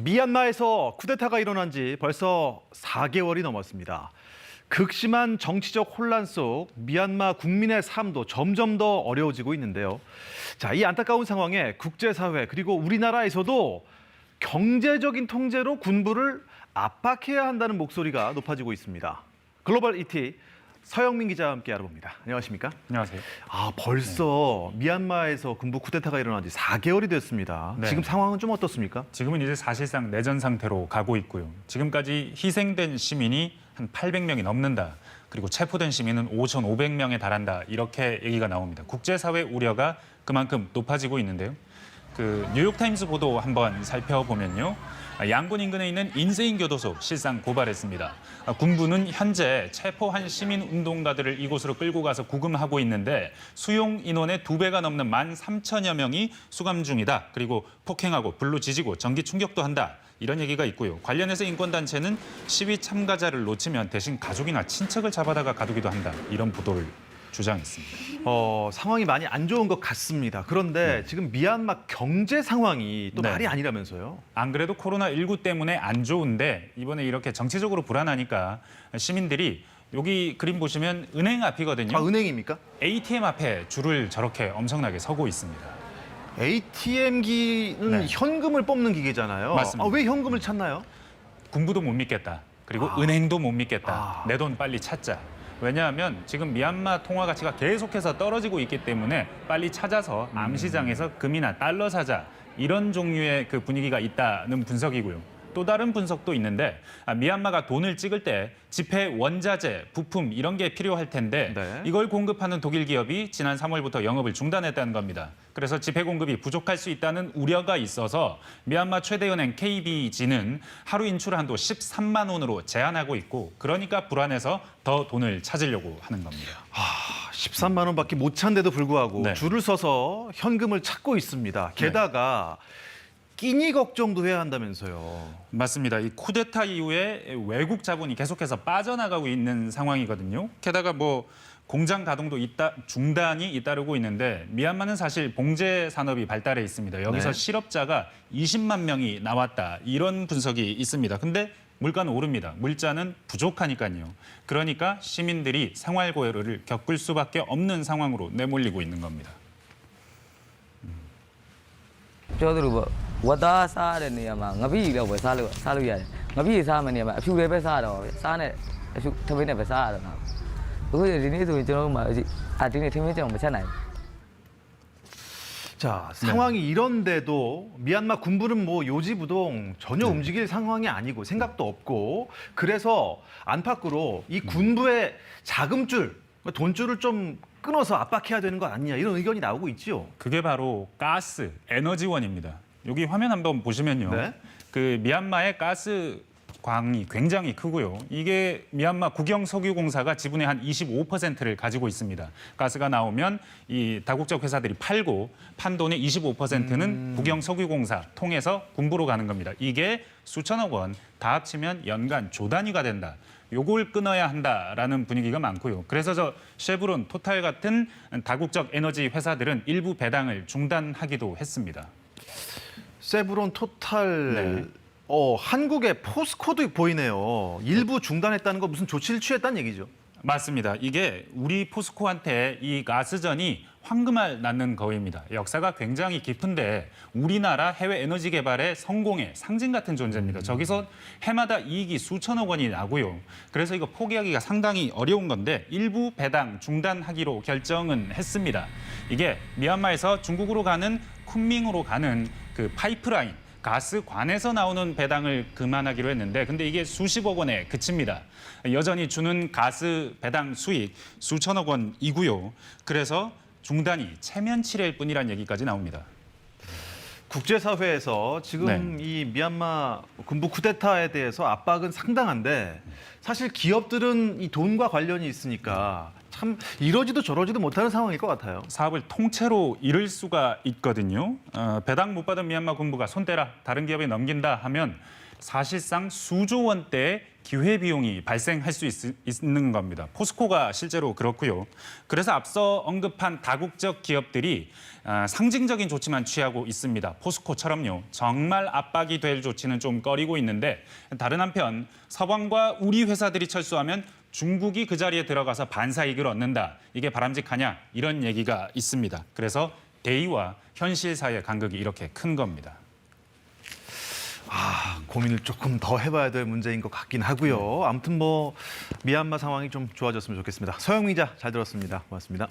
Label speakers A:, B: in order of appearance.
A: 미얀마에서 쿠데타가 일어난 지 벌써 4개월이 넘었습니다. 극심한 정치적 혼란 속 미얀마 국민의 삶도 점점 더 어려워지고 있는데요. 자, 이 안타까운 상황에 국제사회 그리고 우리나라에서도 경제적인 통제로 군부를 압박해야 한다는 목소리가 높아지고 있습니다. 글로벌 ET 서영민 기자와 함께 알아봅니다. 안녕하십니까?
B: 안녕하세요.
A: 벌써 미얀마에서 군부 쿠데타가 일어난 지 4개월이 됐습니다.
B: 네.
A: 지금 상황은 좀 어떻습니까?
B: 지금은 이제 사실상 내전 상태로 가고 있고요. 지금까지 희생된 시민이 한 800명이 넘는다. 그리고 체포된 시민은 5,500명에 달한다. 이렇게 얘기가 나옵니다. 국제사회 우려가 그만큼 높아지고 있는데요. 뉴욕타임스 보도 한번 살펴보면요. 양곤 인근에 있는 인세인 교도소 실상 고발했습니다. 군부는 현재 체포한 시민 운동가들을 이곳으로 끌고 가서 구금하고 있는데 수용 인원의 2배가 넘는 13,000여 명이 수감 중이다. 그리고 폭행하고 불로 지지고 전기 충격도 한다. 이런 얘기가 있고요. 관련해서 인권단체는 시위 참가자를 놓치면 대신 가족이나 친척을 잡아다가 가두기도 한다. 이런 보도를 주장했습니다.
A: 상황이 많이 안 좋은 것 같습니다. 그런데 지금 미얀마 경제 상황이 또 말이 아니라면서요?
B: 안 그래도 코로나19 때문에 안 좋은데 이번에 이렇게 정치적으로 불안하니까 시민들이 여기 그림 보시면 은행 앞이거든요.
A: 은행입니까?
B: ATM 앞에 줄을 저렇게 엄청나게 서고 있습니다.
A: ATM기는 현금을 뽑는 기계잖아요.
B: 맞습니다.
A: 왜 현금을 찾나요?
B: 군부도 못 믿겠다. 그리고 은행도 못 믿겠다. 내 돈 빨리 찾자. 왜냐하면 지금 미얀마 통화 가치가 계속해서 떨어지고 있기 때문에 빨리 찾아서 암시장에서 금이나 달러 사자 이런 종류의 분위기가 있다는 분석이고요. 또 다른 분석도 있는데 미얀마가 돈을 찍을 때 지폐 원자재, 부품 이런 게 필요할 텐데 이걸 공급하는 독일 기업이 지난 3월부터 영업을 중단했다는 겁니다. 그래서 지폐 공급이 부족할 수 있다는 우려가 있어서 미얀마 최대 은행 KBG는 하루 인출 한도 13만 원으로 제한하고 있고 그러니까 불안해서 더 돈을 찾으려고 하는 겁니다.
A: 13만 원밖에 못 찬데도 불구하고 줄을 서서 현금을 찾고 있습니다. 게다가 끼니 걱정도 해야 한다면서요.
B: 맞습니다. 이 쿠데타 이후에 외국 자본이 계속해서 빠져나가고 있는 상황이거든요. 게다가 공장 가동도 중단이 잇따르고 있는데 미얀마는 사실 봉제 산업이 발달해 있습니다. 여기서 실업자가 20만 명이 나왔다. 이런 분석이 있습니다. 근데 물가는 오릅니다. 물자는 부족하니까요. 그러니까 시민들이 생활고열을 겪을 수밖에 없는 상황으로 내몰리고 있는 겁니다.
C: ဝတ်သားစားတဲ့နေရာမှာငပိတော့ပဲစားလို့ရတယ်ငပိစားမယ့်နေရာမှာအဖြူတွေပဲစားတော့စားနဲ့အဖြူထမင်းနဲ့ပဲစားရတော့အခုဒီနေ့ဆိုရင်ကျွန်တော်တို့မှာဒီနေ့ထမင်းကြောင်မချက်နိုင်ဘူး
A: 자, 상황이 이런데도 미얀마 군부는 요지부동 전혀 움직일 상황이 아니고 생각도 없고 그래서 안팎으로 이 군부의 자금줄, 돈줄을 좀 끊어서 압박해야 되는 거 아니냐 이런 의견이 나오고 있죠.
B: 그게 바로 가스, 에너지원입니다. 여기 화면 한번 보시면요. 미얀마의 가스 광이 굉장히 크고요. 이게 미얀마 국영석유공사가 지분의 한 25%를 가지고 있습니다. 가스가 나오면 이 다국적 회사들이 팔고 판 돈의 25%는 국영석유공사 통해서 군부로 가는 겁니다. 이게 수천억 원 다 합치면 연간 조 단위가 된다. 요걸 끊어야 한다라는 분위기가 많고요. 그래서 쉐브론, 토탈 같은 다국적 에너지 회사들은 일부 배당을 중단하기도 했습니다.
A: 쉐브론, 토탈, 한국의 포스코도 보이네요. 일부 중단했다는 거 무슨 조치를 취했다는 얘기죠?
B: 맞습니다. 이게 우리 포스코한테 이 가스전이 황금알 낳는 거위입니다. 역사가 굉장히 깊은데 우리나라 해외 에너지 개발의 성공의 상징 같은 존재입니다. 저기서 해마다 이익이 수천억 원이 나고요. 그래서 이거 포기하기가 상당히 어려운 건데 일부 배당 중단하기로 결정은 했습니다. 이게 미얀마에서 중국으로 가는 쿤밍으로 가는 파이프라인 가스관에서 나오는 배당을 그만하기로 했는데 근데 이게 수십억 원에 그칩니다. 여전히 주는 가스 배당 수익 수천억 원이고요. 그래서 중단이 체면치레일 뿐이라는 얘기까지 나옵니다.
A: 국제사회에서 지금 이 미얀마 군부 쿠데타에 대해서 압박은 상당한데 사실 기업들은 이 돈과 관련이 있으니까 참 이러지도 저러지도 못하는 상황일 것 같아요.
B: 사업을 통째로 잃을 수가 있거든요. 배당 못 받은 미얀마 군부가 손 떼라, 다른 기업에 넘긴다 하면 사실상 수조 원대의 기회비용이 발생할 수 있는 겁니다. 포스코가 실제로 그렇고요. 그래서 앞서 언급한 다국적 기업들이 상징적인 조치만 취하고 있습니다. 포스코처럼요. 정말 압박이 될 조치는 좀 꺼리고 있는데 다른 한편 서방과 우리 회사들이 철수하면 중국이 그 자리에 들어가서 반사이익을 얻는다. 이게 바람직하냐? 이런 얘기가 있습니다. 그래서 대의와 현실 사이의 간극이 이렇게 큰 겁니다.
A: 고민을 조금 더 해봐야 될 문제인 것 같긴 하고요. 아무튼 뭐 미얀마 상황이 좀 좋아졌으면 좋겠습니다. 서영민 기자 잘 들었습니다. 고맙습니다.